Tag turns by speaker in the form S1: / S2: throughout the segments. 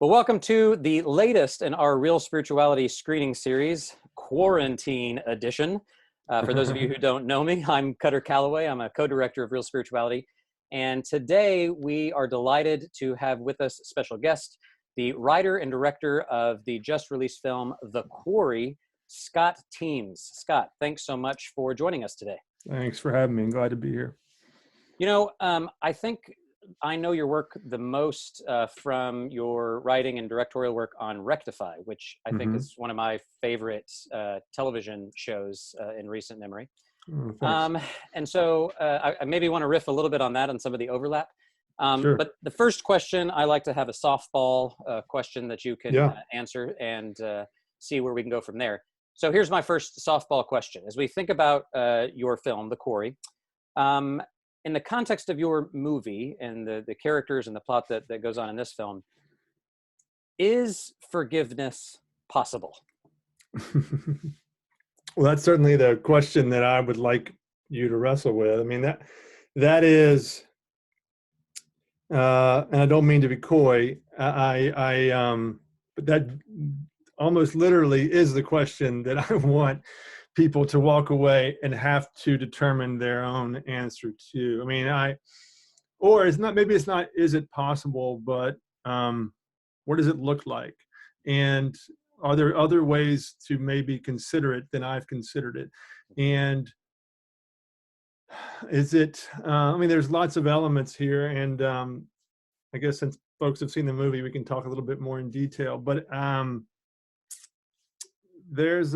S1: Well, welcome to the latest in our Real Spirituality screening series, Quarantine Edition. For those of you who don't know me, I'm Kutter Callaway. I'm a co-director of Real Spirituality. And today we are delighted to have with us a special guest, the writer and director of the just released film, The Quarry, Scott Teems. Scott, thanks so much for joining us today.
S2: Thanks for having me. I'm glad to be here.
S1: You know, I think I know your work the most from your writing and directorial work on Rectify, which I think is one of my favorite television shows in recent memory. And so I maybe want to riff a little bit on that and some of the overlap.
S2: Sure.
S1: But the first question, I like to have a softball question that you can answer and see where we can go from there. So here's my first softball question. As we think about your film, The Quarry, in the context of your movie and the characters and the plot that goes on in this film, is forgiveness possible?
S2: Well, that's certainly the question that I would like you to wrestle with. I mean, that is, and I don't mean to be coy, but that almost literally is the question that I want people to walk away and have to determine their own answer to. I mean, is it possible, but what does it look like? And are there other ways to maybe consider it than I've considered it? And is it, I mean, there's lots of elements here, and I guess since folks have seen the movie, we can talk a little bit more in detail, but there's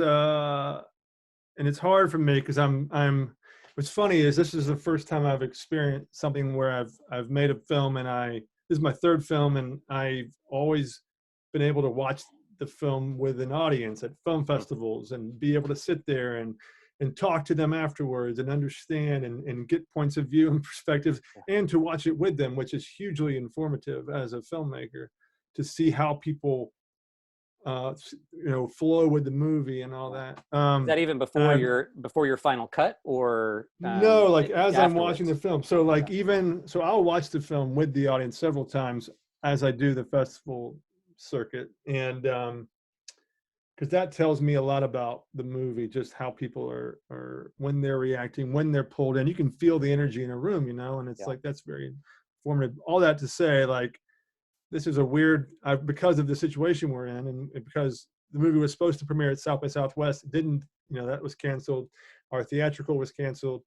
S2: and it's hard for me because what's funny is this is the first time I've experienced something where I've made a film, and this is my third film, and I've always been able to watch the film with an audience at film festivals and be able to sit there and talk to them afterwards and understand and get points of view and perspectives, and to watch it with them, which is hugely informative as a filmmaker, to see how people flow with the movie and all that.
S1: Is that even before your final cut, or
S2: no, like as I'm
S1: afterwards?
S2: watching the film? So like so I'll watch the film with the audience several times as I do the festival circuit, and because that tells me a lot about the movie, just how people are when they're reacting, when they're pulled in. You can feel the energy in a room, and it's like, that's very informative. All that to say, like, this is a weird, because of the situation we're in, and because the movie was supposed to premiere at South by Southwest, it didn't, that was canceled. Our theatrical was canceled.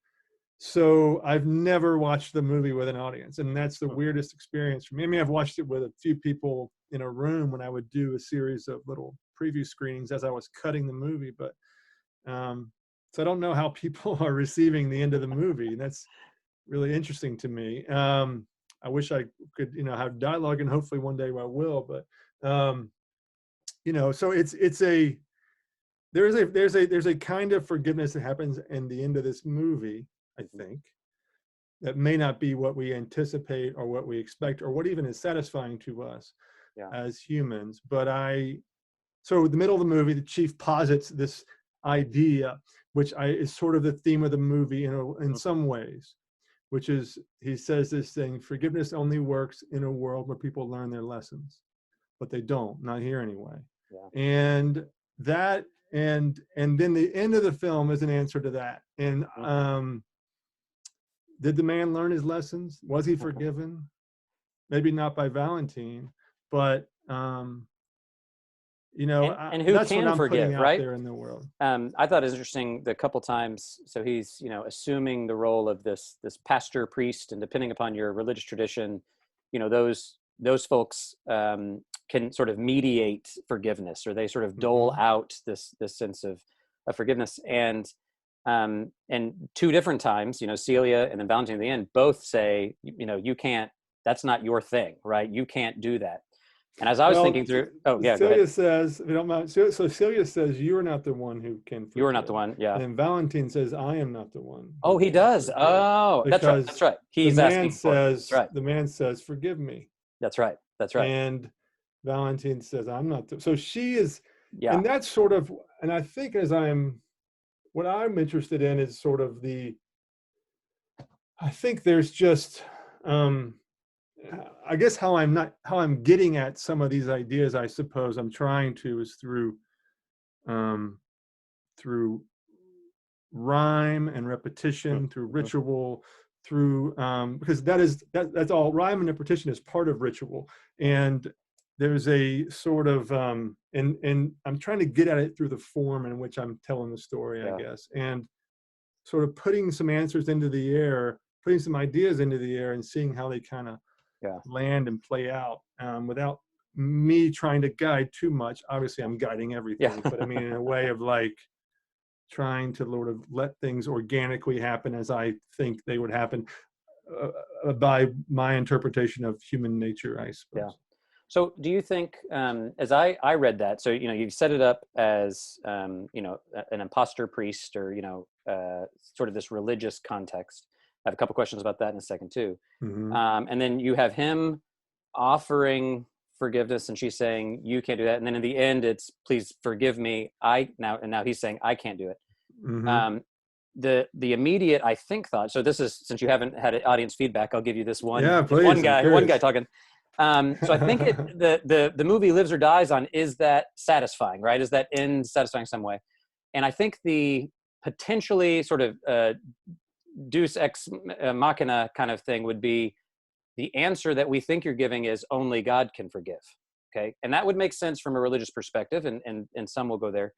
S2: So I've never watched the movie with an audience, and that's the weirdest experience for me. I mean, I've watched it with a few people in a room when I would do a series of little preview screenings as I was cutting the movie, but so I don't know how people are receiving the end of the movie, and that's really interesting to me. I wish I could, have dialogue, and hopefully one day I will. But, so there's a kind of forgiveness that happens in the end of this movie, I think, that may not be what we anticipate or what we expect or what even is satisfying to us as humans. But so in the middle of the movie, the chief posits this idea, which is sort of the theme of the movie in some ways, which is, he says this thing: forgiveness only works in a world where people learn their lessons, but they don't, not here anyway. And that, and then the end of the film is an answer to that. And did the man learn his lessons? Was he forgiven? Maybe not by Valentine, but
S1: and who
S2: that's
S1: can
S2: what I'm
S1: forgive,
S2: putting out
S1: right?
S2: there in the world.
S1: I thought it was interesting the couple times. So he's, assuming the role of this pastor priest, and depending upon your religious tradition, those folks can sort of mediate forgiveness, or they sort of dole out this sense of forgiveness. And two different times, Celia and then Valentine at the end both say, you can't. That's not your thing, right? You can't do that. And as I was thinking through,
S2: Celia says, if you don't mind, so Celia says, you are not the one who can forgive.
S1: You are not the one,
S2: And then Valentine says, I am not the one.
S1: Oh, he does.
S2: Forgive.
S1: Oh, that's right. He's asking for it. That's right.
S2: The man says, forgive me.
S1: That's right.
S2: And Valentine says, I'm not. So she is, and that's sort of, and I think what I'm interested in is sort of I think there's just, I guess how I'm getting at some of these ideas, I suppose I'm trying to, is um, through rhyme and repetition, through
S1: Mhm.
S2: ritual, through because that's all. Rhyme and repetition is part of ritual, and there's a sort of and I'm trying to get at it through the form in which I'm telling the story, I
S1: Yeah,
S2: guess, and sort of putting some answers into the air, putting some ideas into the air, and seeing how they kind of
S1: yeah,
S2: land and play out, without me trying to guide too much. Obviously, I'm guiding
S1: yeah,
S2: everything, but I mean, in a way of like trying to sort of let things organically happen as I think they would happen, by my interpretation of human nature, I
S1: yeah.
S2: suppose.
S1: So do you think, as I read that, so, you've set it up as, an imposter priest, or, sort of this religious context. I have a couple questions about that in a second too.
S2: Hmm.
S1: And then you have him offering forgiveness, and she's saying, you can't do that. And then in the end, it's, please forgive me. And now he's saying, I can't do it.
S2: Hmm.
S1: Um, the immediate, I think, thought, so this is, since you haven't had audience feedback, I'll give you this
S2: Yeah,
S1: one
S2: please. I'm
S1: guy
S2: curious.
S1: talking. So I think the movie lives or dies on, is that satisfying, right? Is that end satisfying some way? And I think the potentially sort of deus ex machina kind of thing would be, the answer that we think you're giving is only God can forgive. Okay. And that would make sense from a religious perspective, and some will go there.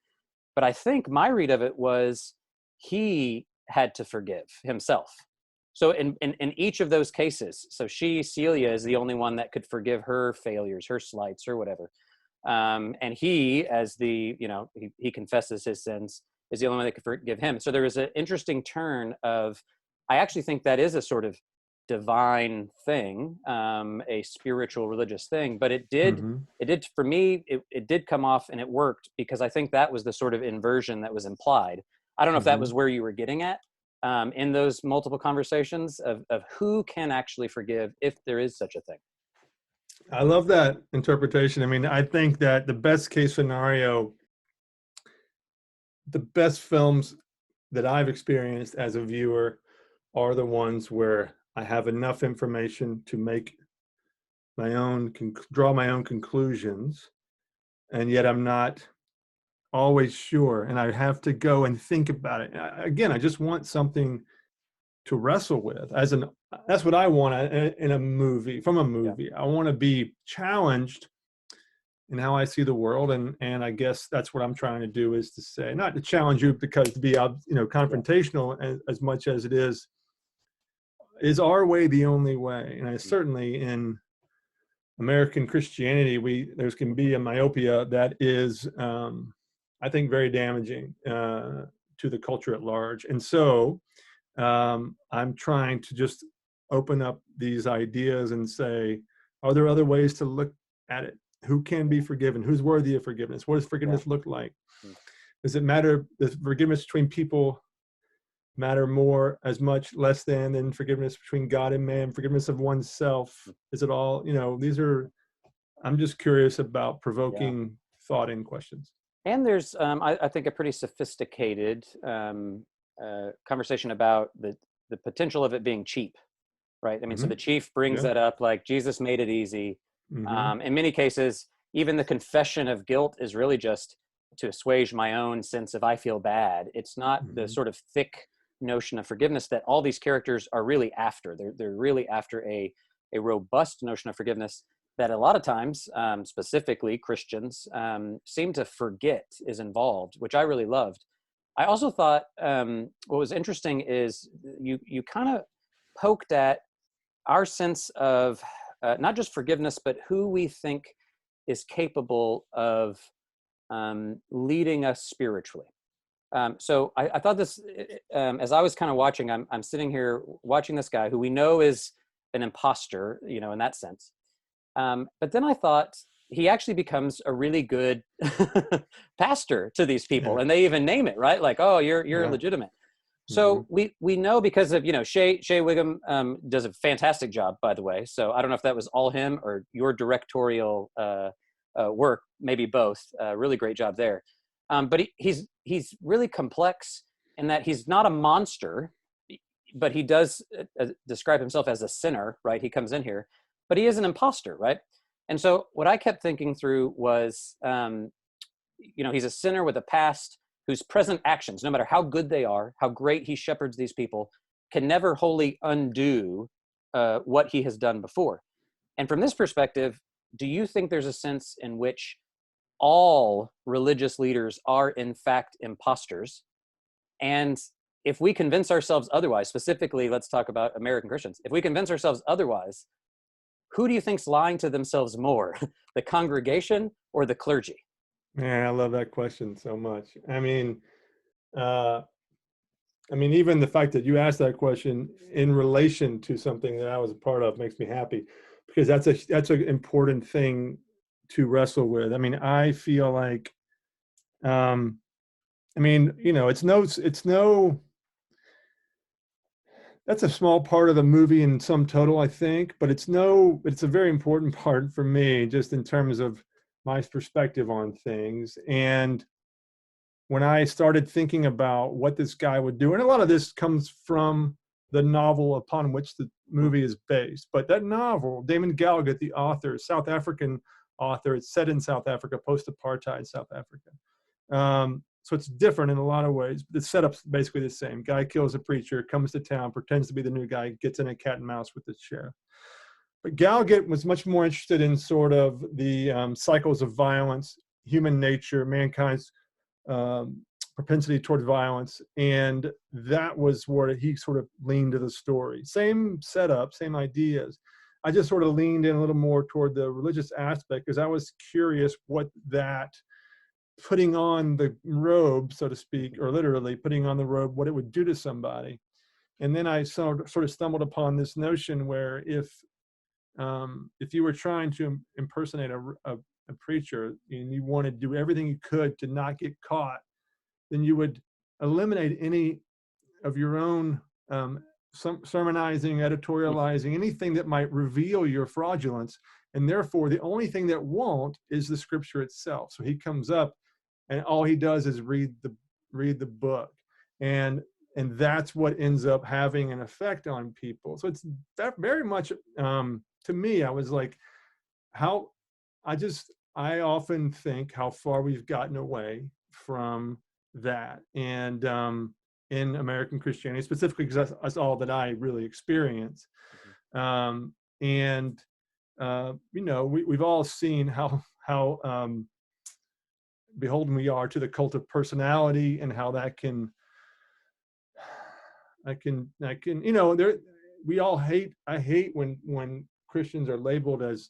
S1: But I think my read of it was, he had to forgive himself. So in each of those cases, so Celia is the only one that could forgive her failures, her slights, or whatever. And he, as he confesses his sins, is the only one that could forgive him. So there is an interesting turn of, I actually think that is a sort of divine thing, a spiritual religious thing, but
S2: Hmm.
S1: it did for me, it did come off, and it worked, because I think that was the sort of inversion that was implied. I don't know if that
S2: Hmm.
S1: was where you were getting at, in those multiple conversations of who can actually forgive, if there is such a thing.
S2: I love that interpretation. I mean, I think that the best case scenario, the best films that I've experienced as a viewer, are the ones where I have enough information to make draw my own conclusions, and yet I'm not always sure, and I have to go and think about it. Again, I just want something to wrestle with. That's what I want in a movie. From a
S1: Yeah,
S2: movie, I want to be challenged in how I see the world, and I guess that's what I'm trying to do, is to say, not to challenge you because to be
S1: yeah,
S2: confrontational, as much as it is our way the only way? And I
S1: mm,
S2: certainly, in American Christianity, there's can be a myopia that is, I think, very damaging to the culture at large. And so I'm trying to just open up these ideas and say, are there other ways to look at it? Who can be forgiven? Who's worthy of forgiveness? What does
S1: yeah,
S2: forgiveness look like?
S1: mm,
S2: Does it matter? Does forgiveness between people matter more, as much, less than forgiveness between God and man? Forgiveness of oneself?
S1: mm,
S2: Is it all? These are. I'm just curious about
S1: yeah.
S2: provoking thought and questions.
S1: And there's, I think, a pretty sophisticated conversation about the potential of it being cheap, right? I mean, so
S2: Hmm.
S1: the chief brings
S2: Yeah.
S1: that up, like, Jesus made it easy.
S2: Hmm.
S1: In many cases, even the confession of guilt is really just to assuage my own sense of, I feel bad. It's not the
S2: Hmm.
S1: sort of thick notion of forgiveness that all these characters are really after. They're really after a robust notion of forgiveness that a lot of times, specifically Christians, seem to forget is involved, which I really loved. I also thought, what was interesting is, you kind of poked at our sense of, not just forgiveness, but who we think is capable of leading us spiritually. So I thought this, as I was kind of watching, I'm sitting here watching this guy who we know is an imposter, in that sense. But then I thought, he actually becomes a really good pastor to these people,
S2: Yeah.
S1: and they even name it, right? Like, oh, you're
S2: Yeah.
S1: legitimate.
S2: Hmm.
S1: So we know, because of, Shea Wiggum does a fantastic job, by the way. So I don't know if that was all him or your directorial work, maybe both. Really great job there. But he's really complex in that he's not a monster, but he does describe himself as a sinner, right? He comes in here, but he is an imposter, right? And so what I kept thinking through was, he's a sinner with a past whose present actions, no matter how good they are, how great he shepherds these people, can never wholly undo what he has done before. And from this perspective, do you think there's a sense in which all religious leaders are in fact imposters? And if we convince ourselves otherwise, specifically, let's talk about American Christians. If we convince ourselves otherwise, who do you think's lying to themselves more, the congregation or the clergy?
S2: Man, I love that question so much. Uh, even the fact that you asked that question in relation to something that I was a part of makes me happy, because that's an important thing to wrestle with. I feel like, it's no, that's a small part of the movie in sum total, I think, but it's a very important part for me, just in terms of my perspective on things. And when I started thinking about what this guy would do, and a lot of this comes from the novel upon which the movie is based, but that novel, Damon Galgut, the author, South African author, it's set in South Africa, post-apartheid South Africa. So it's different in a lot of ways. The setup's basically the same. Guy kills a preacher, comes to town, pretends to be the new guy, gets in a cat and mouse with the sheriff. But Galgut was much more interested in sort of the cycles of violence, human nature, mankind's propensity toward violence, and that was where he sort of leaned to the story. Same setup, same ideas. I just sort of leaned in a little more toward the religious aspect, because I was curious what that putting on the robe, so to speak, or literally putting on the robe, what it would do to somebody. And then I sort of stumbled upon this notion where if you were trying to impersonate a preacher and you wanted to do everything you could to not get caught, then you would eliminate any of your own sermonizing, editorializing, anything that might reveal your fraudulence. And therefore, the only thing that won't is the scripture itself. So he comes up and all he does is read the book. And that's what ends up having an effect on people. So it's that very much, to me, I was like, I often think how far we've gotten away from that. And in American Christianity, specifically, because that's all that I really experience. We've all seen how beholden we are to the cult of personality, and how I hate when Christians are labeled as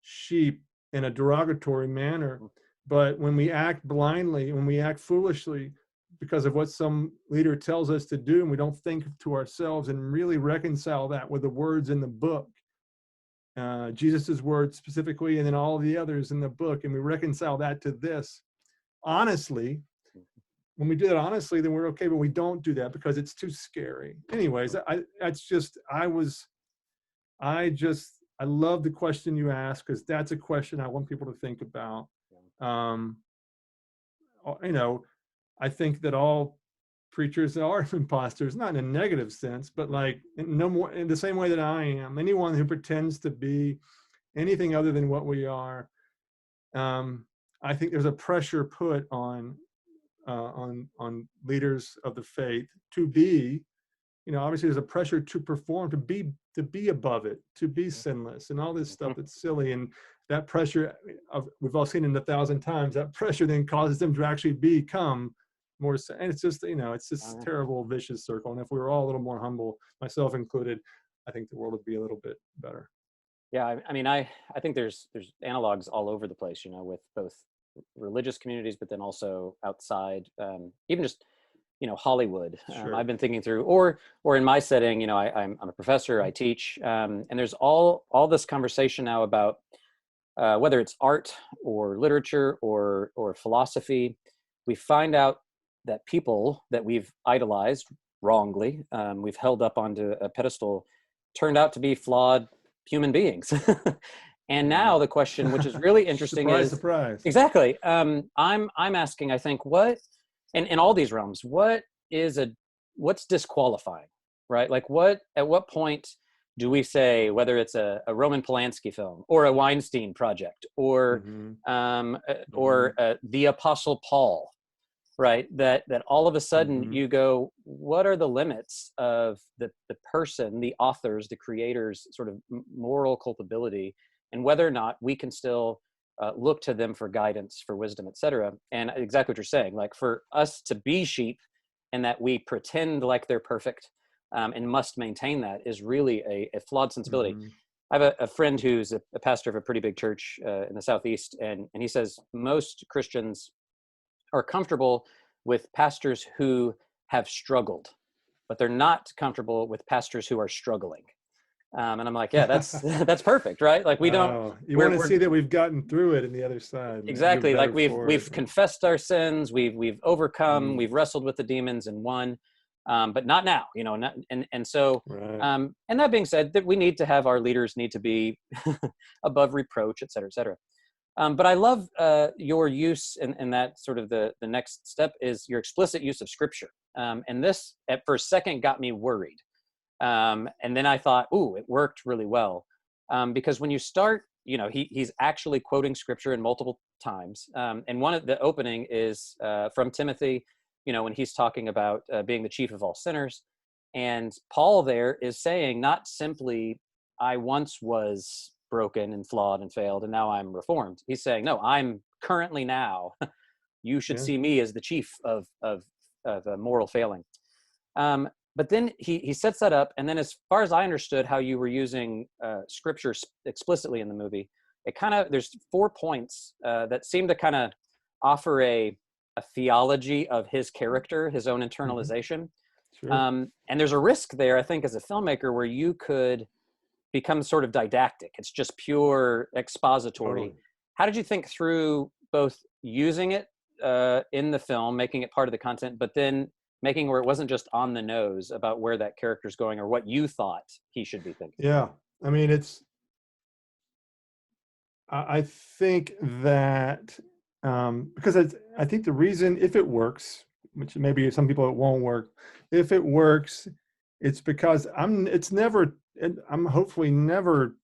S2: sheep in a derogatory manner. But when we act blindly, when we act foolishly because of what some leader tells us to do, and we don't think to ourselves and really reconcile that with the words in the book, Jesus's words specifically, and then all the others in the book, and we reconcile that to this honestly, when we do that honestly, then we're okay. But we don't do that because it's too scary. Anyways, I love the question you asked, because that's a question I want people to think about. I think that all preachers are imposters, not in a negative sense, but like no more in the same way that I am. Anyone who pretends to be anything other than what we are, I think there's a pressure put on leaders of the faith to be, obviously there's a pressure to perform, to be above it, to be sinless, and all this stuff that's silly. And that pressure, we've all seen it 1,000 times, that pressure then causes them to actually become more, and it's just, it's this terrible vicious circle. And if we were all a little more humble, myself included, I think the world would be a little bit better.
S1: Yeah, I think there's analogs all over the place, with both religious communities, but then also outside, even just, Hollywood.
S2: Sure.
S1: I've been thinking through, or in my setting, I'm a professor, I teach, and there's all this conversation now about whether it's art or literature or philosophy. We find out that people that we've idolized wrongly, we've held up onto a pedestal, turned out to be flawed human beings. And now the question, which is really interesting,
S2: surprise.
S1: Exactly. I'm asking, I think, what in all these realms, what's disqualifying, right? Like at what point do we say, whether it's a Roman Polanski film or a Weinstein project or the Apostle Paul, right? That all of a sudden you go, what are the limits of the person, the authors, the creators' sort of moral culpability, and whether or not we can still look to them for guidance, for wisdom, etc. And exactly what you're saying, like for us to be sheep and that we pretend like they're perfect and must maintain that is really a flawed sensibility. I have a friend who's a pastor of a pretty big church in the Southeast, and he says most Christians are comfortable with pastors who have struggled, but they're not comfortable with pastors who are struggling. And I'm like, yeah, that's that's perfect, right? Like we don't.
S2: You want to see that we've gotten through it in the other side. Man.
S1: Exactly, like we've confessed our sins, we've overcome, we've wrestled with the demons and won. But not now, you know, and so, and that being said, that we need to have our leaders need to be above reproach, et cetera, et cetera. But I love your use, and that sort of the next step is your explicit use of scripture. And this at first second got me worried. And then I thought, ooh, it worked really well. Because when you start, you know, he's actually quoting scripture in multiple times. And one of the opening is from Timothy, you know, when he's talking about being the chief of all sinners. And Paul there is saying not simply, I once was broken and flawed and failed, and now I'm reformed. He's saying, no, I'm currently now. You should see me as the chief of a moral failing. But then he sets that up. And then as far as I understood how you were using scripture explicitly in the movie, it kind of, there's 4 points that seem to kind of offer a theology of his character, his own internalization.
S2: Sure.
S1: And there's a risk there, I think, as a filmmaker, where you could become sort of didactic. It's just pure expository.
S2: Totally.
S1: How did you think through both using it in the film, making it part of the content, but then making where it wasn't just on the nose about where that character's going or what you thought he should be thinking?
S2: Yeah. I mean, I think that because I think the reason, if it works, which maybe some people it won't work, if it works, it's because I'm hopefully never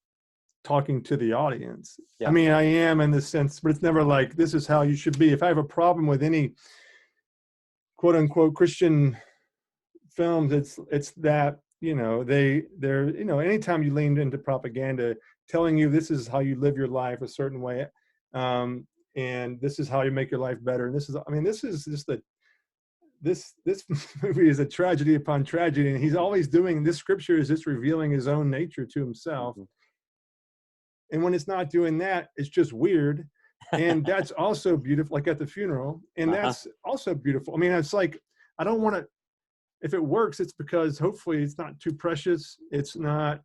S2: talking to the audience.
S1: Yeah.
S2: I mean, I am in the sense, but it's never like, this is how you should be. If I have a problem with any quote unquote Christian films, it's that, you know, they're, you know, anytime you lean into propaganda telling you this is how you live your life a certain way, and this is how you make your life better. And this is, I mean, this is just this movie is a tragedy upon tragedy, and he's always doing this. Scripture is just revealing his own nature to himself. And when it's not doing that, it's just weird. And that's also beautiful, like at the funeral. And that's also beautiful. I mean, it's like, I don't want to, if it works, it's because hopefully it's not too precious. It's not,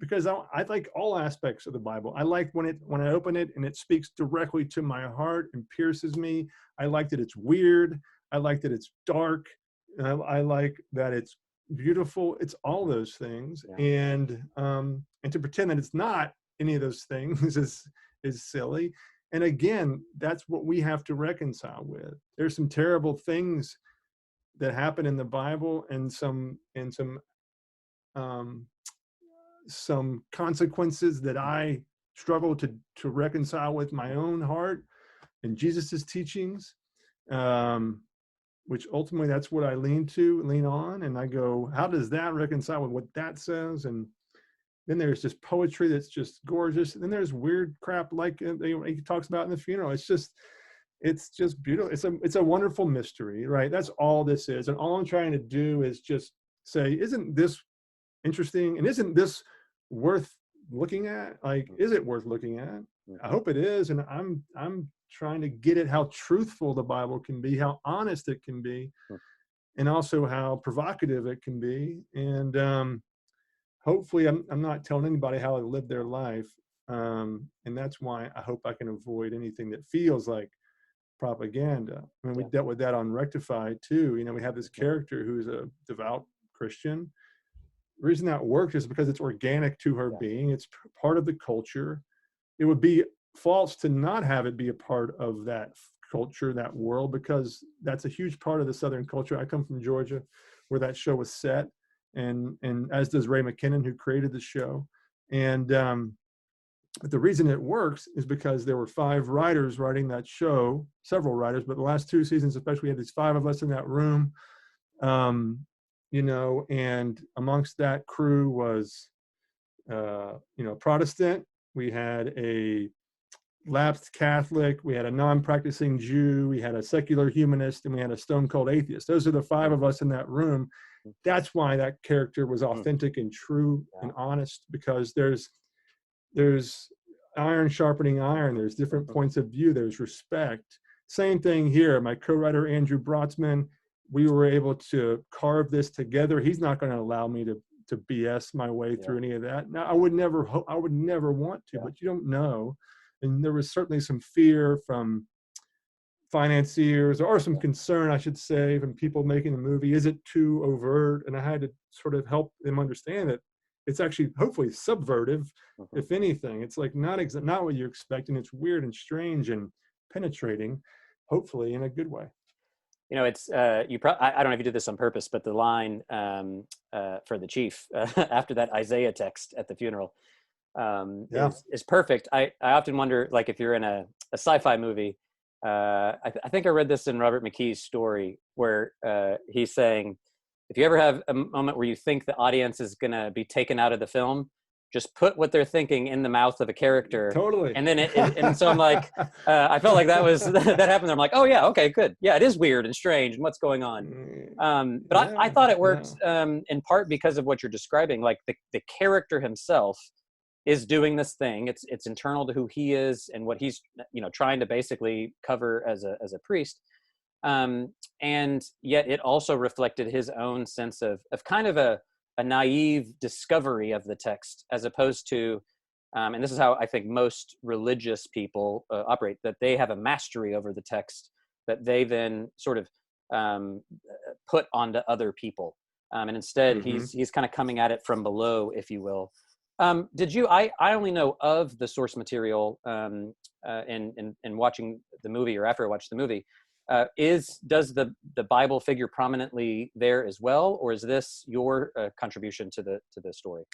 S2: because I like all aspects of the Bible. I like when I open it and it speaks directly to my heart and pierces me. I like that it's weird. I like that it's dark. I like that it's beautiful. It's all those things. Yeah. And to pretend that it's not any of those things is silly. And again, that's what we have to reconcile with. There's some terrible things that happen in the Bible, and some consequences that I struggle to reconcile with my own heart and Jesus's teachings, which ultimately that's what I lean on. And I go, how does that reconcile with what that says? And then there's just poetry that's just gorgeous. And then there's weird crap like he talks about in the funeral. It's just beautiful. It's a wonderful mystery, right? That's all this is. And all I'm trying to do is just say, isn't this interesting? And isn't this worth looking at? Like, is it worth looking at? I hope it is. And I'm trying to get at how truthful the Bible can be, how honest it can be, and also how provocative it can be. And hopefully I'm not telling anybody how to live their life. And that's why I hope I can avoid anything that feels like propaganda. I mean, we dealt with that on Rectified too. You know, we have this character who's a devout Christian. The reason that worked is because it's organic to her being. It's part of the culture. It would be false to not have it be a part of that culture, that world, because that's a huge part of the Southern culture. I come from Georgia, where that show was set. and as does Ray McKinnon, who created the show. And but the reason it works is because there were 5 writers writing that show, several writers, but the last 2 seasons especially, we had these 5 of us in that room. You know, and amongst that crew was, you know, Protestant. We had a lapsed Catholic. We had a non-practicing Jew. We had a secular humanist, and we had a stone cold atheist. Those are the 5 of us in that room. That's why that character was authentic and true and honest, because there's iron sharpening iron. There's different points of view. There's respect. Same thing here. My co-writer, Andrew Brotzman, we were able to carve this together. He's not going to allow me to BS my way through any of that. Now, I would never want to, but you don't know. And there was certainly some fear from financiers, or some concern, I should say, from people making the movie. Is it too overt? And I had to sort of help them understand that it's actually hopefully subvertive, if anything. It's like not what you're expecting. It's weird and strange and penetrating, hopefully in a good way.
S1: You know, it's I don't know if you did this on purpose, but the line for the chief after that Isaiah text at the funeral is perfect. I often wonder, like, if you're in a sci-fi movie, I think I read this in Robert McKee's story, where he's saying, if you ever have a moment where you think the audience is going to be taken out of the film, just put what they're thinking in the mouth of a character.
S2: Totally.
S1: And then and so I'm like, I felt like that happened. I'm like, oh yeah, okay, good. Yeah, it is weird and strange and what's going on. But I thought it worked in part because of what you're describing. Like the character himself is doing this thing. It's internal to who he is and what he's, you know, trying to basically cover as a priest. And yet it also reflected his own sense of kind of a naive discovery of the text, as opposed to, and this is how I think most religious people operate, that they have a mastery over the text that they then sort of put onto other people. And instead he's kind of coming at it from below, if you will. Did you, I only know of the source material in watching the movie, or after I watched the movie. Does the Bible figure prominently there as well, or is this your contribution to the story?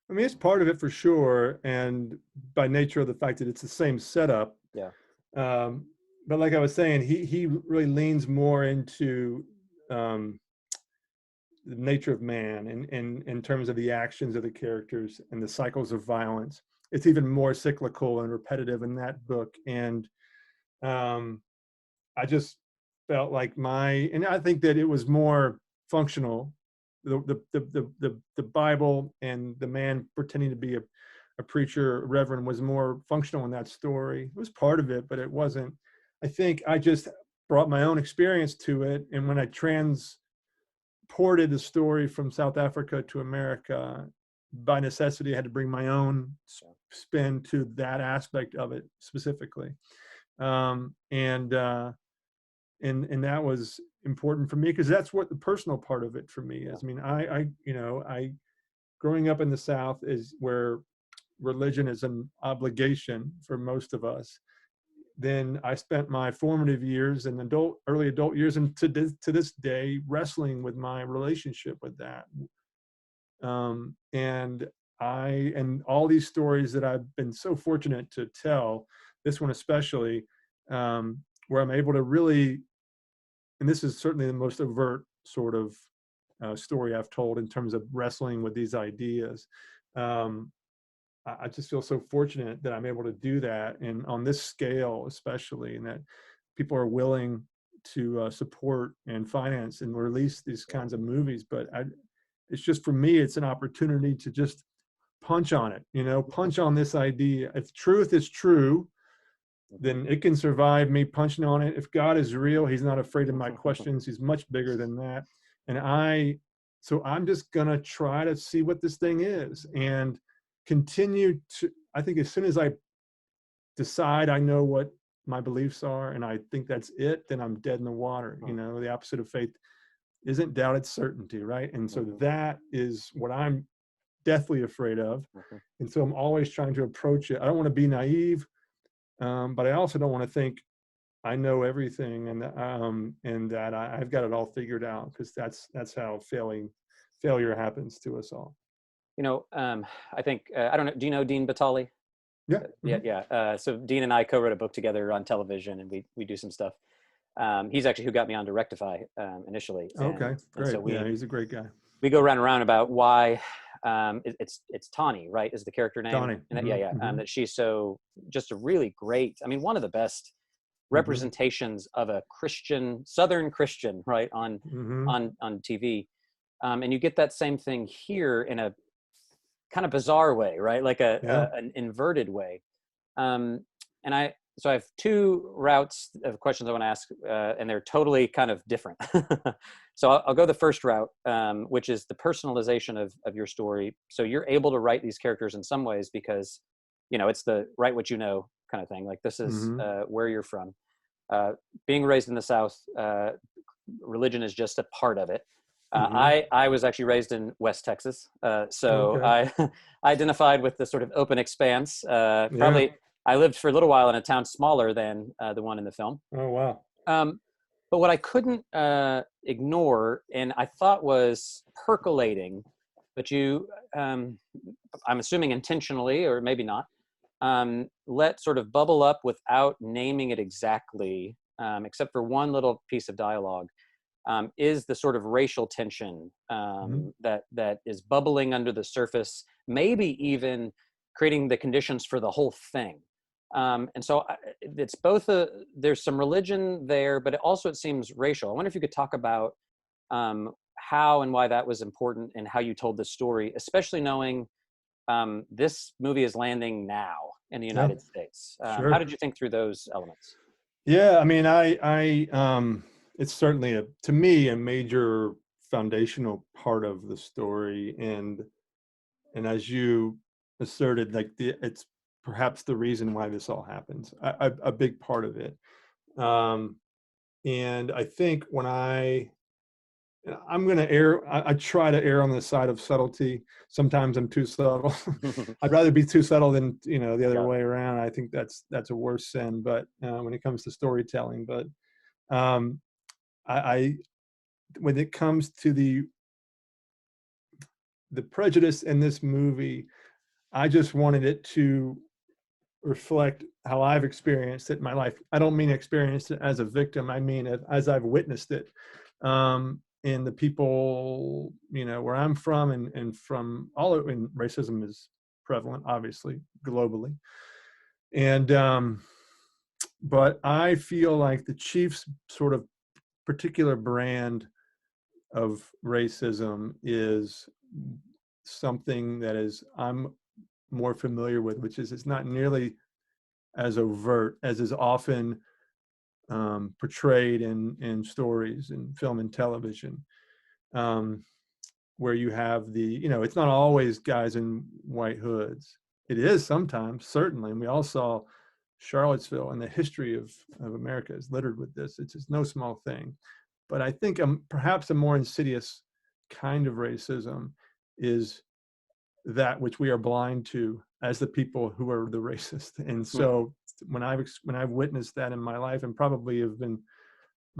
S2: I mean, it's part of it for sure, and by nature of the fact that it's the same setup.
S1: Yeah.
S2: But like I was saying, he really leans more into the nature of man, and in terms of the actions of the characters and the cycles of violence. It's even more cyclical and repetitive in that book, and I just felt like and I think that it was more functional. The Bible and the man pretending to be a preacher, a reverend, was more functional in that story. It was part of it, but it wasn't. I think I just brought my own experience to it, and when I transported the story from South Africa to America, by necessity, I had to bring my own spin to that aspect of it specifically. And that was important for me, because that's what the personal part of it for me is. I mean, I growing up in the South is where religion is an obligation for most of us. Then I spent my formative years and early adult years, and to this day, wrestling with my relationship with that. And all these stories that I've been so fortunate to tell, this one especially, where I'm able to really, and this is certainly the most overt sort of story I've told in terms of wrestling with these ideas. I just feel so fortunate that I'm able to do that, and on this scale especially, and that people are willing to support and finance and release these kinds of movies. But it's just, for me, it's an opportunity to just punch on it, punch on this idea. If truth is true, then it can survive me punching on it. If God is real, he's not afraid of my questions. He's much bigger than that. And so I'm just going to try to see what this thing is, and continue to, I think as soon as I decide I know what my beliefs are, and I think that's it, then I'm dead in the water. The opposite of faith isn't doubt, it's certainty, right? And so that is what I'm deathly afraid of. And so I'm always trying to approach it. I don't want to be naive, but I also don't want to think I know everything, and that I've got it all figured out, because that's how failing failure happens to us all.
S1: I think I don't know. Do you know Dean Batali?
S2: Yeah.
S1: Yeah, yeah. So Dean and I co-wrote a book together on television, and we do some stuff. He's actually who got me on to Rectify initially,
S2: Okay,
S1: and so
S2: great. Yeah, he's a great guy.
S1: we go round and round about why it's Tawny, right? Is the character name?
S2: Donnie.
S1: And yeah, yeah. That she's so just a really great. I mean, one of the best representations of a Christian, Southern Christian, right, on TV. And you get that same thing here in a kind of bizarre way, right? Like an inverted way. And so I have two routes of questions I want to ask, and they're totally kind of different. So I'll go the first route, which is the personalization of your story. So you're able to write these characters in some ways because, it's the write what you know kind of thing. Like this is where you're from. Being raised in the South, religion is just a part of it. I was actually raised in West Texas, so I identified with the sort of open expanse. Probably, I lived for a little while in a town smaller than the one in the film.
S2: Oh wow!
S1: But what I couldn't ignore, and I thought was percolating, but I'm assuming intentionally or maybe not, let sort of bubble up without naming it exactly, except for one little piece of dialogue. Is the sort of racial tension that is bubbling under the surface, maybe even creating the conditions for the whole thing. And so it's both there's some religion there, but it seems racial. I wonder if you could talk about how and why that was important and how you told the story, especially knowing this movie is landing now in the United States.
S2: Sure.
S1: How did you think through those elements?
S2: Yeah, I mean, it's certainly to me a major foundational part of the story, and as you asserted, like it's perhaps the reason why this all happens, a big part of it. And I think when I'm going to I try to err on the side of subtlety. Sometimes I'm too subtle. I'd rather be too subtle than the other way around. I think that's a worse sin. But when it comes to storytelling, but I when it comes to the prejudice in this movie, I just wanted it to reflect how I've experienced it in my life. I don't mean experienced it as a victim. I mean it as I've witnessed it. In the people, where I'm from and from all over, and racism is prevalent, obviously, globally. And, but I feel like the Chiefs' sort of particular brand of racism is something that I'm more familiar with, which is it's not nearly as overt as is often portrayed in stories and film and television, where you have it's not always guys in white hoods. It is sometimes, certainly, and we all saw Charlottesville, and the history of America is littered with this. It's no small thing. But I think perhaps a more insidious kind of racism is that which we are blind to as the people who are the racist. And so when I've witnessed that in my life, and probably have been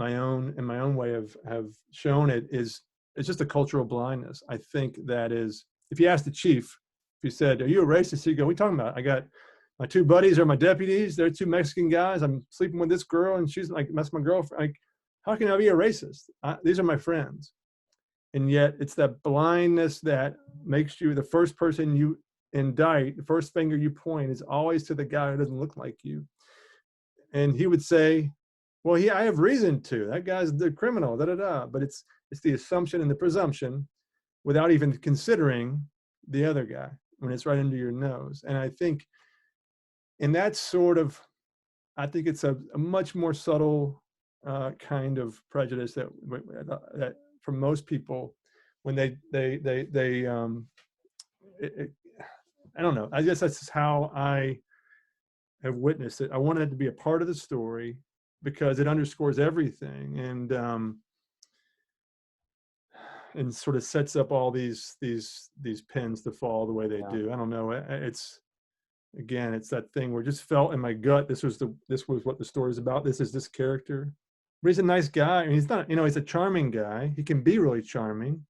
S2: in my own way have shown it's just a cultural blindness. I think that is, if you ask the chief, if you said, "Are you a racist?" He'd go, "What are you talking about? I got my two buddies are my deputies. They're two Mexican guys. I'm sleeping with this girl, and she's like, that's my girlfriend. Like, how can I be a racist? These are my friends." And yet it's that blindness that makes you the first person you indict, the first finger you point is always to the guy who doesn't look like you. And he would say, "Well, I have reason to. That guy's the criminal, da-da-da." But it's the assumption and the presumption without even considering the other guy when it's right under your nose. And I think in that I think it's a much more subtle kind of prejudice that for most people, when I don't know. I guess that's how I have witnessed it. I wanted it to be a part of the story because it underscores everything and sort of sets up all these pins to fall the way they do. I don't know. It's that thing where it just felt in my gut this was what the story's about. This is this character. But he's a nice guy. I mean, he's not, he's a charming guy. He can be really charming.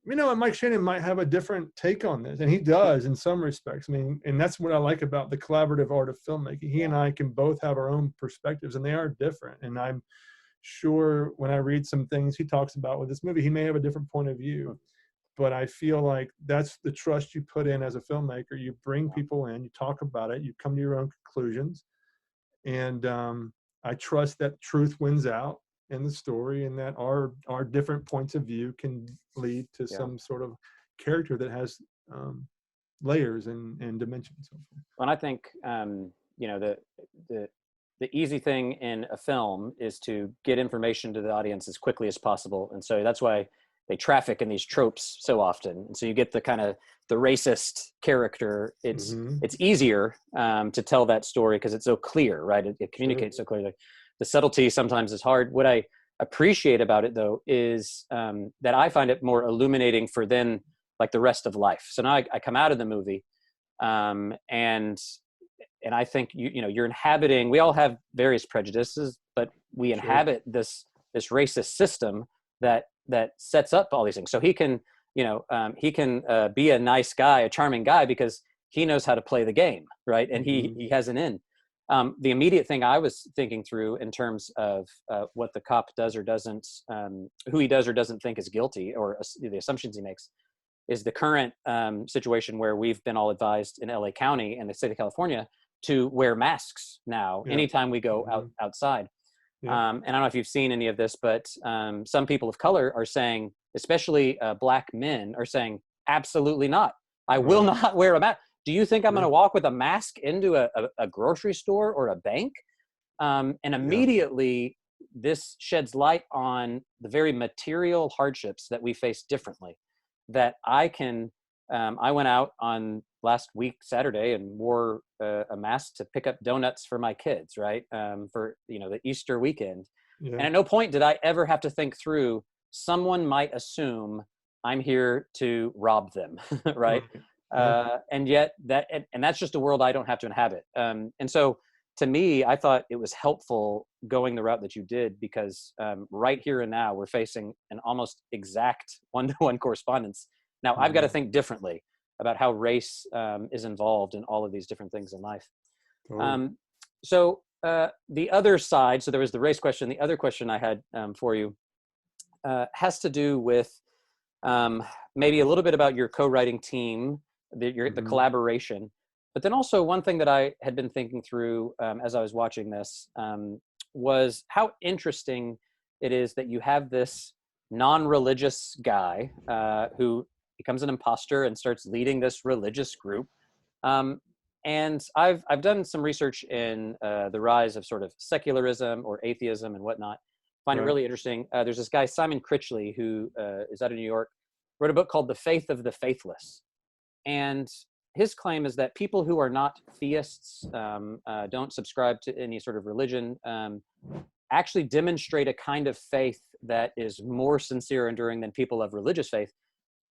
S2: and Mike Shannon might have a different take on this, and he does in some respects. I mean, and that's what I like about the collaborative art of filmmaking. He and I can both have our own perspectives, and they are different. And I'm sure when I read some things he talks about with this movie, he may have a different point of view. But I feel like that's the trust you put in as a filmmaker. You bring people in, you talk about it, you come to your own conclusions, and I trust that truth wins out in the story, and that our different points of view can lead to some sort of character that has layers and dimensions.
S1: And I think the easy thing in a film is to get information to the audience as quickly as possible, and so that's why they traffic in these tropes so often. And so you get the kind of the racist character. It's easier to tell that story because it's so clear, right? It communicates so clearly. The subtlety sometimes is hard. What I appreciate about it, though, is that I find it more illuminating for then, like, the rest of life. So now I come out of the movie, and I think you're inhabiting. We all have various prejudices, but we inhabit this racist system that sets up all these things. So he can be a nice guy, a charming guy, because he knows how to play the game, right? And he has an in. The immediate thing I was thinking through in terms of what the cop does or doesn't, who he does or doesn't think is guilty, or the assumptions he makes, is the current situation where we've been all advised in LA County and the state of California to wear masks now anytime we go outside. And I don't know if you've seen any of this, but some people of color are saying, especially black men, are saying, absolutely not. I will not wear a mask. Do you think I'm going to walk with a mask into a grocery store or a bank? And immediately this sheds light on the very material hardships that we face differently. That I went out on last week, Saturday, and wore a mask to pick up donuts for my kids, right? For the Easter weekend. Yeah. And at no point did I ever have to think through, someone might assume I'm here to rob them, right? And yet that's just a world I don't have to inhabit. And so to me, I thought it was helpful going the route that you did, because right here and now we're facing an almost exact one-to-one correspondence. Now I've got to think differently about how race is involved in all of these different things in life. So the other side, so there was the race question. The other question I had for you has to do with maybe a little bit about your co-writing team, the collaboration, but then also one thing that I had been thinking through as I was watching this was how interesting it is that you have this non-religious guy who becomes an imposter and starts leading this religious group. And I've done some research in the rise of sort of secularism or atheism and whatnot. Find it really interesting. There's this guy, Simon Critchley, who is out of New York, wrote a book called The Faith of the Faithless. And his claim is that people who are not theists, don't subscribe to any sort of religion, actually demonstrate a kind of faith that is more sincere and enduring than people of religious faith,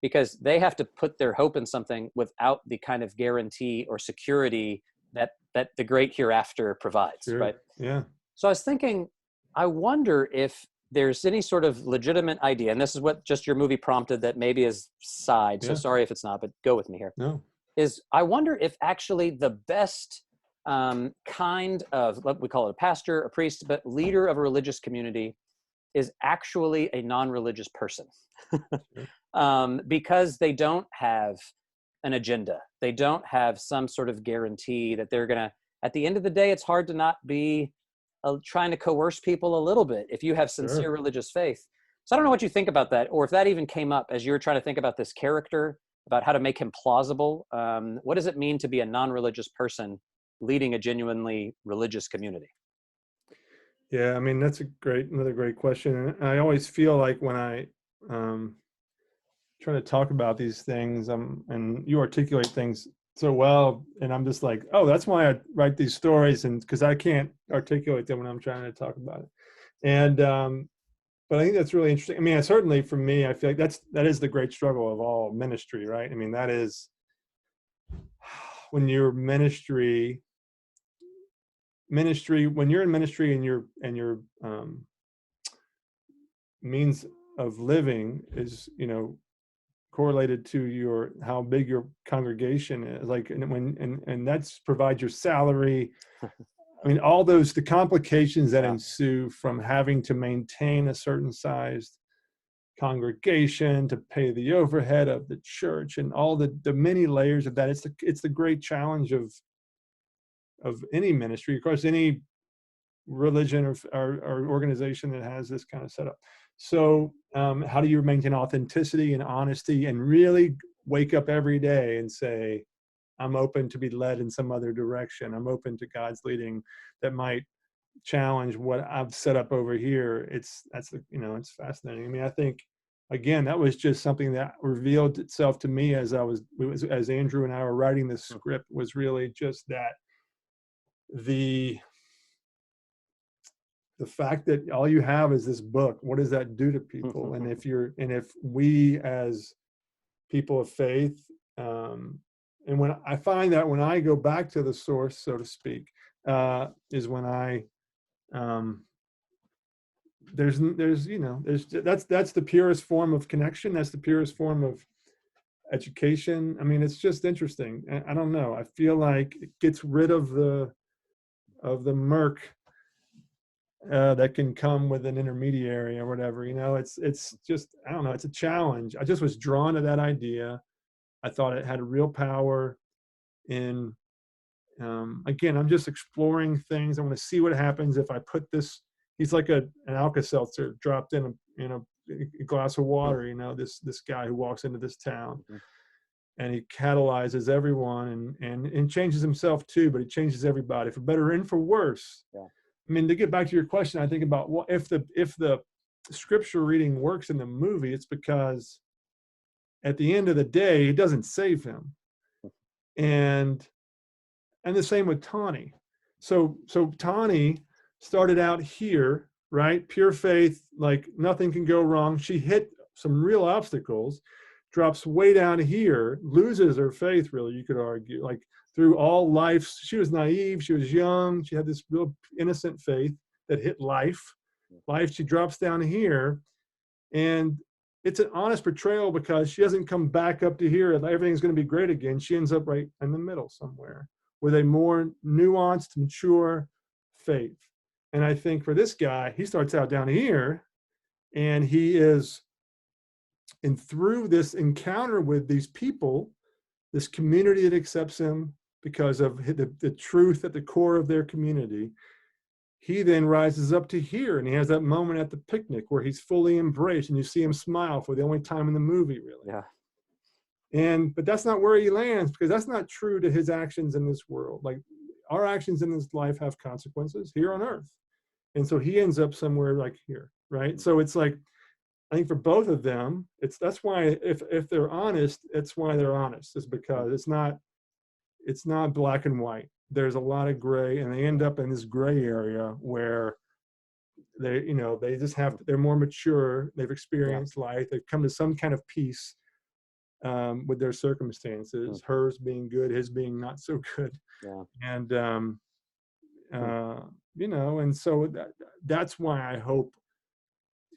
S1: because they have to put their hope in something without the kind of guarantee or security that the great hereafter provides, right?
S2: Yeah.
S1: So I was thinking, I wonder if there's any sort of legitimate idea, and this is what just your movie prompted that maybe is side, so sorry if it's not, but go with me here.
S2: No.
S1: Is I wonder if actually the best kind of, we call it a pastor, a priest, but leader of a religious community is actually a non-religious person. Because they don't have an agenda. They don't have some sort of guarantee that they're going to, at the end of the day, it's hard to not be trying to coerce people a little bit if you have sincere religious faith. So I don't know what you think about that, or if that even came up as you were trying to think about this character, about how to make him plausible. What does it mean to be a non-religious person leading a genuinely religious community?
S2: Yeah, I mean, that's another great question. And I always feel like when I try to talk about these things, and you articulate things so well, and I'm just like, oh, that's why I write these stories, and because I can't articulate them when I'm trying to talk about it. And but I think that's really interesting. I mean, certainly for me, I feel like that is the great struggle of all ministry, right? I mean, that is when you're ministry, when you're in ministry and your means of living is, correlated to your how big your congregation is, like, and that's provides your salary. I mean, all those, the complications that
S1: Yeah.
S2: ensue from having to maintain a certain sized congregation, to pay the overhead of the church, and all the many layers of that. It's the great challenge of any ministry, of course, any religion or organization that has this kind of setup. So how do you maintain authenticity and honesty and really wake up every day and say, I'm open to be led in some other direction. I'm open to God's leading that might challenge what I've set up over here. It's fascinating. I mean, I think, again, that was just something that revealed itself to me as Andrew and I were writing this script, was really just that the fact that all you have is this book. What does that do to people? And if we as people of faith, and when I find that when I go back to the source, so to speak, is when I that's the purest form of connection. That's the purest form of education. I mean, it's just interesting. I don't know. I feel like it gets rid of the murk that can come with an intermediary or whatever. It's just, I don't know. It's a challenge. I just was drawn to that idea. I thought it had a real power in. Again, I'm just exploring things. I want to see what happens if I put this. He's like an Alka-Seltzer dropped in a glass of water. This guy who walks into this town, and he catalyzes everyone and changes himself too. But he changes everybody for better and for worse.
S1: Yeah.
S2: I mean, to get back to your question, I think about what if the scripture reading works in the movie, it's because at the end of the day, it doesn't save him, and the same with Tawny. So Tawny started out here, right? Pure faith, like nothing can go wrong. She hit some real obstacles, drops way down here, loses her faith, really, you could argue. Like through all life, she was naive, she was young, she had this real innocent faith that hit life. She drops down here, and it's an honest portrayal because she doesn't come back up to here and everything's going to be great again. She ends up right in the middle somewhere with a more nuanced, mature faith. And I think for this guy, he starts out down here, and through this encounter with these people, this community that accepts him because of the truth at the core of their community, he then rises up to here, and he has that moment at the picnic where he's fully embraced, and you see him smile for the only time in the movie, really.
S1: Yeah.
S2: But that's not where he lands, because that's not true to his actions in this world. Like, our actions in this life have consequences here on earth. And so he ends up somewhere like here, right? So it's like, I think for both of them, that's why if they're honest, it's why they're honest. It's because it's not black and white. There's a lot of gray, and they end up in this gray area where they just they're more mature. They've experienced life. They've come to some kind of peace with their circumstances, hers being good, his being not so good.
S1: Yeah.
S2: And and so that's why I hope,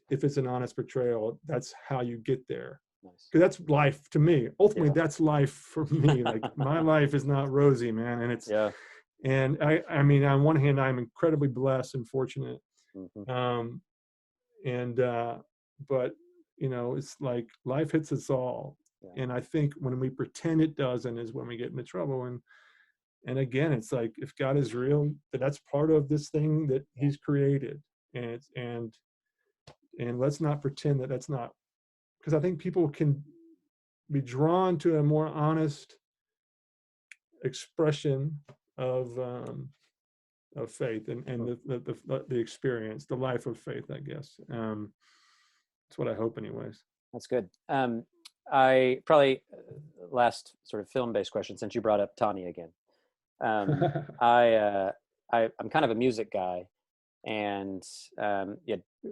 S2: if it's an honest portrayal, that's how you get there.
S1: Nice.
S2: Because that's life to me. Ultimately, that's life for me. Like, my life is not rosy, man. And it's, and I mean, on one hand, I'm incredibly blessed and fortunate. But it's like life hits us all. And I think when we pretend it doesn't is when we get into trouble. And again, it's like, if God is real, that's part of this thing that he's created. And let's not pretend that that's not, because I think people can be drawn to a more honest expression of faith and the experience, the life of faith, I guess. That's what I hope anyways.
S1: That's good. I probably last sort of film-based question, since you brought up Tawny again. I'm kind of a music guy, and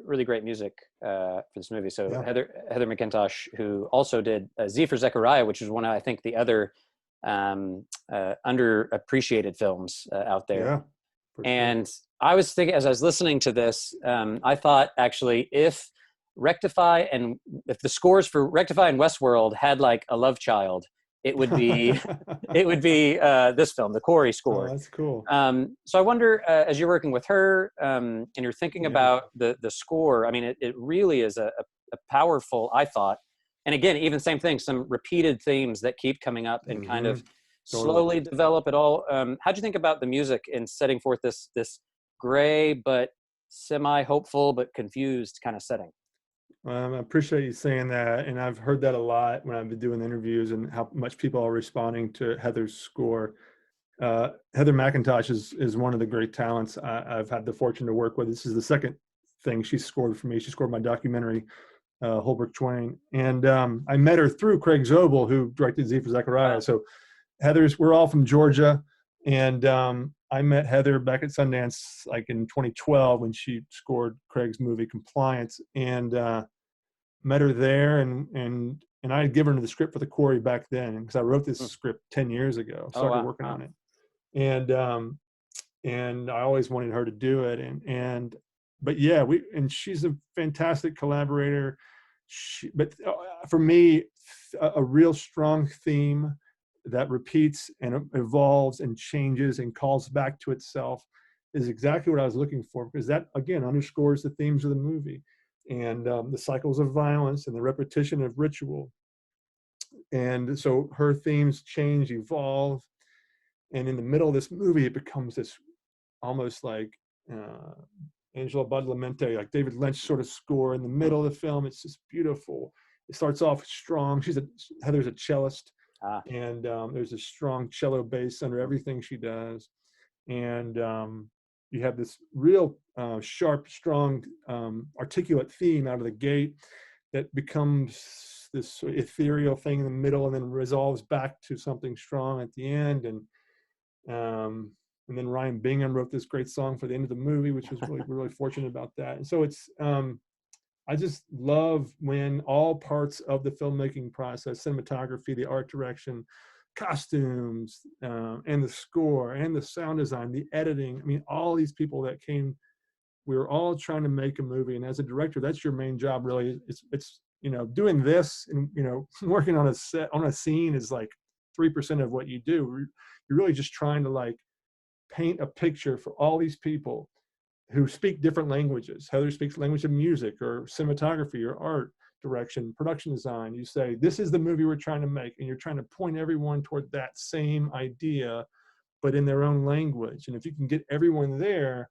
S1: really great music for this movie. So Heather McIntosh, who also did Z for Zechariah, which is one of, I think, the other underappreciated films out there. And I was thinking, as I was listening to this, I thought, actually, if Rectify, and if the scores for Rectify and Westworld had like a love child, it would be this film, the Quarry
S2: Oh,
S1: score.
S2: that's cool.
S1: So I wonder, as you're working with her, and you're thinking
S2: Yeah.
S1: about the score, I mean, it really is a powerful, I thought. And again, even same thing, some repeated themes that keep coming up and kind
S2: Hmm.
S1: of
S2: Totally.
S1: slowly develop it all. How'd you think about the music in setting forth this gray but semi-hopeful but confused kind of setting?
S2: I appreciate you saying that, and I've heard that a lot when I've been doing interviews and how much people are responding to Heather's score. Heather McIntosh is one of the great talents I've had the fortune to work with. This is the second thing she scored for me. She scored my documentary, Holbrook Twain, and I met her through Craig Zobel, who directed Z for Zechariah.
S1: Wow.
S2: So we're all from Georgia, and I met Heather back at Sundance like in 2012 when she scored Craig's movie Compliance, and met her there, and I had given her the script for the Quarry back then because I wrote this
S1: Hmm.
S2: script 10 years ago.
S1: Oh,
S2: Started
S1: wow.
S2: working
S1: Wow.
S2: on it, and I always wanted her to do it, and but yeah, and she's a fantastic collaborator. But for me, a real strong theme that repeats and evolves and changes and calls back to itself is exactly what I was looking for, because that again underscores the themes of the movie, and the cycles of violence and the repetition of ritual. And so her themes change, evolve, and in the middle of this movie, it becomes this almost like uh, Angela Badalamenti, like David Lynch sort of score in the
S1: Hmm.
S2: middle of the film. It's just beautiful. It starts off strong. Heather's a cellist,
S1: Ah.
S2: and there's a strong cello bass under everything she does, and you have this real sharp, strong, articulate theme out of the gate that becomes this sort of ethereal thing in the middle, and then resolves back to something strong at the end. Um, and then Ryan Bingham wrote this great song for the end of the movie, which was really fortunate about that. And so it's I just love when all parts of the filmmaking process, cinematography, the art direction, costumes, and the score and the sound design, the editing. I mean, all these people that came, we were all trying to make a movie. And as a director, that's your main job, really. It's doing this and working on a set, on a scene is like 3% of what you do. You're really just trying to like paint a picture for all these people who speak different languages. Heather speaks language of music or cinematography or art direction, production design. You say, this is the movie we're trying to make, and you're trying to point everyone toward that same idea, but in their own language. And if you can get everyone there,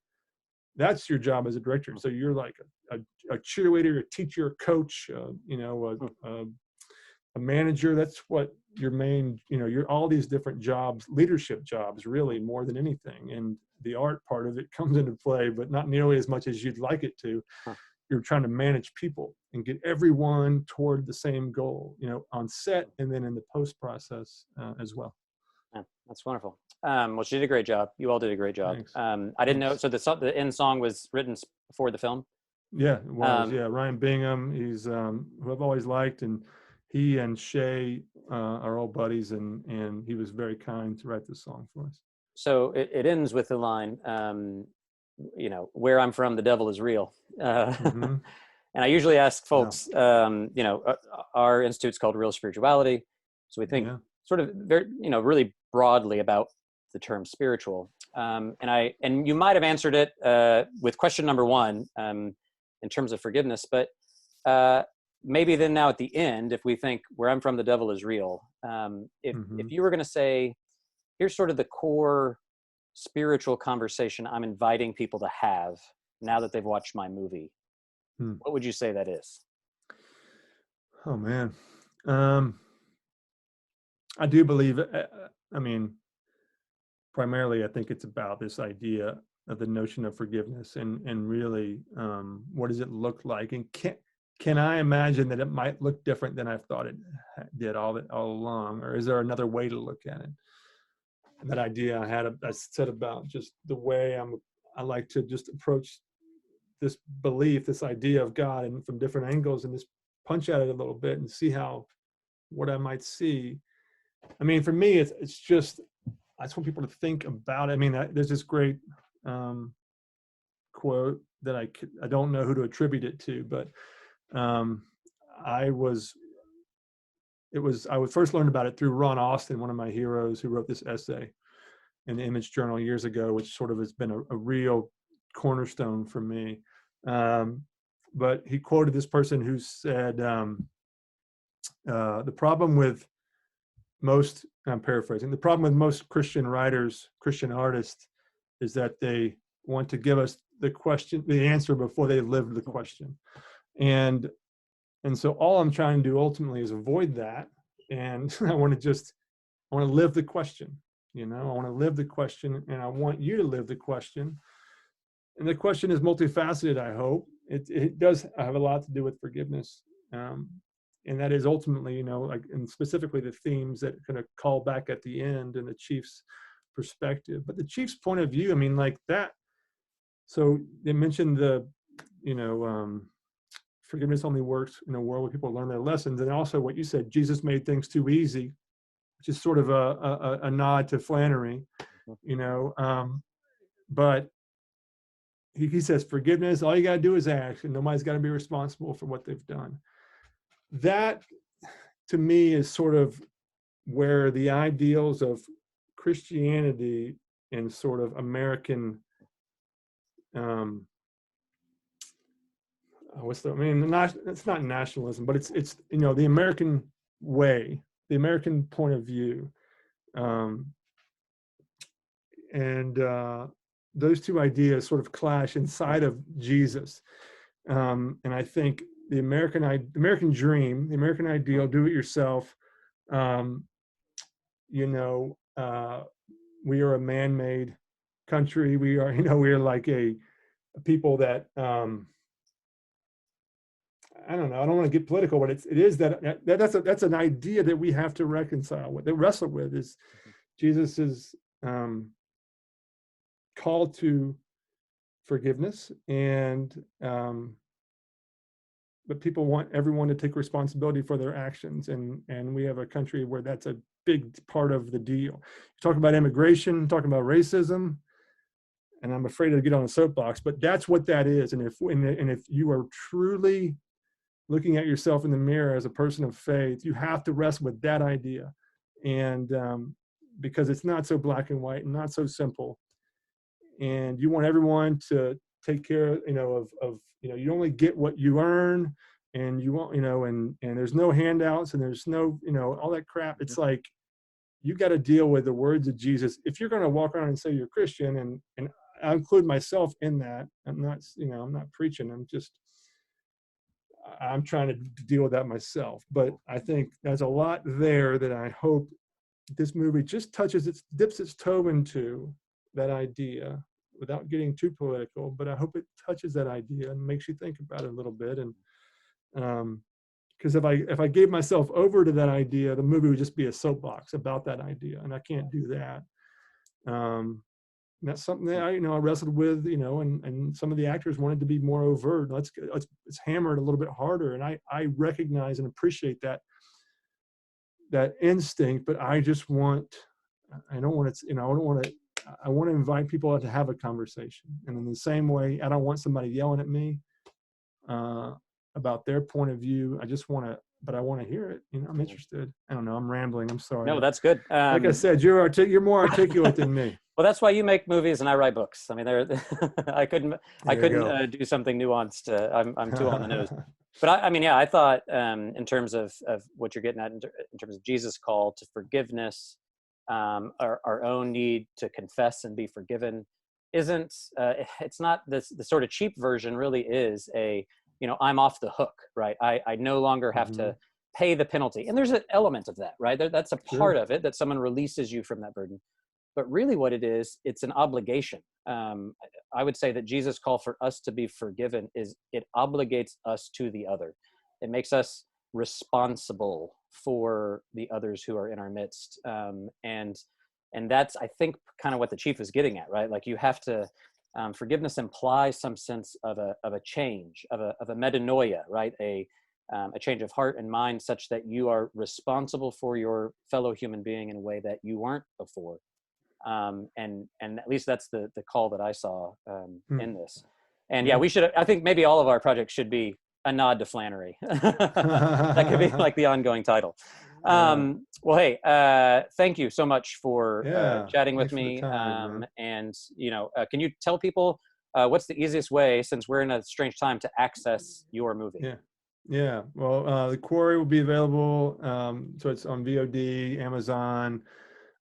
S2: that's your job as a director. So you're like a cheerleader, a teacher, a coach, a manager. That's what your main, you're all these different jobs, leadership jobs, really, more than anything. And the art part of it comes into play, but not nearly as much as you'd like it to.
S1: Huh.
S2: You're trying to manage people and get everyone toward the same goal, on set and then in the post process as well.
S1: Yeah, that's wonderful. Well, she did a great job. You all did a great job.
S2: Thanks.
S1: I didn't know.
S2: Thanks.
S1: So the end song was written before the film.
S2: Yeah, it was.
S1: Um,
S2: Yeah, Ryan Bingham, he's who I've always liked, and he and Shay are old buddies, and he was very kind to write this song for us.
S1: so it ends with the line, where I'm from, the devil is real.
S2: Mm-hmm.
S1: And I usually ask
S2: Yeah,
S1: folks, our institute's called Real Spirituality. So we think
S2: yeah.
S1: sort of very, really broadly about the term spiritual. And you might have answered it with question number one in terms of forgiveness, but maybe then now at the end, if we think where I'm from, the devil is real.
S2: Mm-hmm.
S1: If you were going to say, here's sort of the core spiritual conversation I'm inviting people to have now that they've watched my movie,
S2: Hmm.
S1: what would you say that is?
S2: Oh man, I do believe. I mean, primarily, I think it's about this idea of the notion of forgiveness, and really, what does it look like, and can I imagine that it might look different than I've thought it did all along, or is there another way to look at it? That idea I said about just the way I like to just approach this belief, this idea of God, and from different angles, and just punch at it a little bit and see what I might see. I mean, for me, it's just I just want people to think about it. I mean, there's this great quote that I don't know who to attribute it to, but Um, I was I would first learn about it through Ron Austin, one of my heroes, who wrote this essay in the Image Journal years ago, which sort of has been a real cornerstone for me. But he quoted this person who said, the problem with most, I'm paraphrasing, the problem with most Christian writers, Christian artists, is that they want to give us the answer before they live the question. And so all I'm trying to do ultimately is avoid that. And I want to live the question, I want to live the question, and I want you to live the question. And the question is multifaceted, I hope. It does have a lot to do with forgiveness. And that is ultimately, and specifically the themes that kind of call back at the end and the chief's perspective. But the chief's point of view, like that. So they mentioned forgiveness only works in a world where people learn their lessons. And also what you said, Jesus made things too easy, which is sort of a nod to Flannery, but he says forgiveness, all you got to do is ask, and nobody's got to be responsible for what they've done. That, to me, is sort of where the ideals of Christianity and sort of American, it's not nationalism, but it's the American way, the American point of view, and those two ideas sort of clash inside of Jesus. And I think the American dream, the American ideal, do it yourself. We are a man-made country. We are like a people that, I don't know. I don't want to get political, but it is that's an idea that we have to reconcile with, that wrestle with, is Jesus's call to forgiveness, and but people want everyone to take responsibility for their actions, and we have a country where that's a big part of the deal. You talk about immigration, talking about racism, and I'm afraid to get on a soapbox, but that's what that is. And if you are truly looking at yourself in the mirror as a person of faith, you have to wrestle with that idea, and because it's not so black and white and not so simple. And you want everyone to take care, of you only get what you earn, and you want, and there's no handouts, and there's no, all that crap. It's like, you got to deal with the words of Jesus. If you're going to walk around and say you're Christian, and I include myself in that, I'm not preaching. I'm trying to deal with that myself. But I think there's a lot there that I hope this movie just dips its toe into that idea, without getting too political, but I hope it touches that idea and makes you think about it a little bit. And because if I gave myself over to that idea, the movie would just be a soapbox about that idea, and I can't do that. That's something that I wrestled with, and some of the actors wanted to be more overt. Let's hammer it a little bit harder, and I recognize and appreciate that instinct, but I want to invite people to have a conversation. And in the same way, I don't want somebody yelling at me about their point of view. But I want to hear it. I'm interested. I don't know. I'm rambling. I'm sorry.
S1: No, that's good.
S2: Like I said, you're more articulate than me.
S1: Well, that's why you make movies and I write books. I mean, I couldn't do something nuanced. I'm too on the nose. But I thought in terms of what you're getting at, in terms of Jesus' call to forgiveness, our own need to confess and be forgiven, it's not the sort of cheap version. Really is I'm off the hook, right? I no longer have to pay the penalty, and there's an element of that, right? That's a part of it, that someone releases you from that burden. But really what it is, it's an obligation. I would say that Jesus' call for us to be forgiven it obligates us to the other. It makes us responsible for the others who are in our midst. And that's, I think, kind of what the chief is getting at, right? Like, you have to, forgiveness implies some sense of a change, of a metanoia, right? A change of heart and mind, such that you are responsible for your fellow human being in a way that you weren't before. And at least that's the call that I saw in this. And I think maybe all of our projects should be a nod to Flannery. That could be like the ongoing title. Well, hey, thank you so much for
S2: Yeah.
S1: chatting with
S2: Thanks for the
S1: me.
S2: time, man.
S1: And can you tell people what's the easiest way, since we're in a strange time, to access your movie?
S2: Yeah. Yeah. Well, the Quarry will be available. So it's on VOD, Amazon,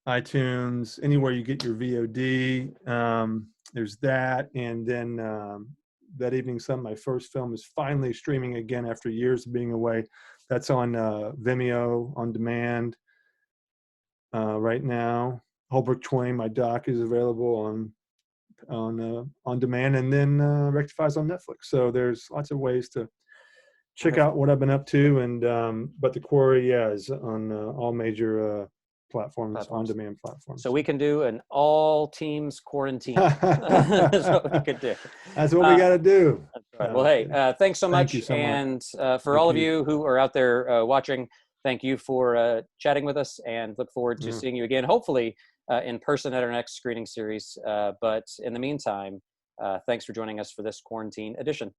S2: iTunes, anywhere you get your VOD. There's that. And then That Evening Sun, my first film, is finally streaming again after years of being away. That's on Vimeo on demand right now. Holbrook Twain, my doc, is available on demand, and then Rectify's on Netflix. So there's lots of ways to check
S1: Wonderful.
S2: out what I've been up to. And but the Quarry, yeah, is on all major platforms, on-demand platforms.
S1: So we can do an all teams quarantine. That's what we could do.
S2: That's what we got to do.
S1: That's right. Well, hey, thanks so
S2: Thank
S1: much.
S2: you so much.
S1: And for
S2: Thank
S1: all of
S2: you.
S1: you who are out there watching, thank you for chatting with us, and look forward to
S2: Yeah.
S1: seeing you again, hopefully in person at our next screening series. But in the meantime, thanks for joining us for this quarantine edition.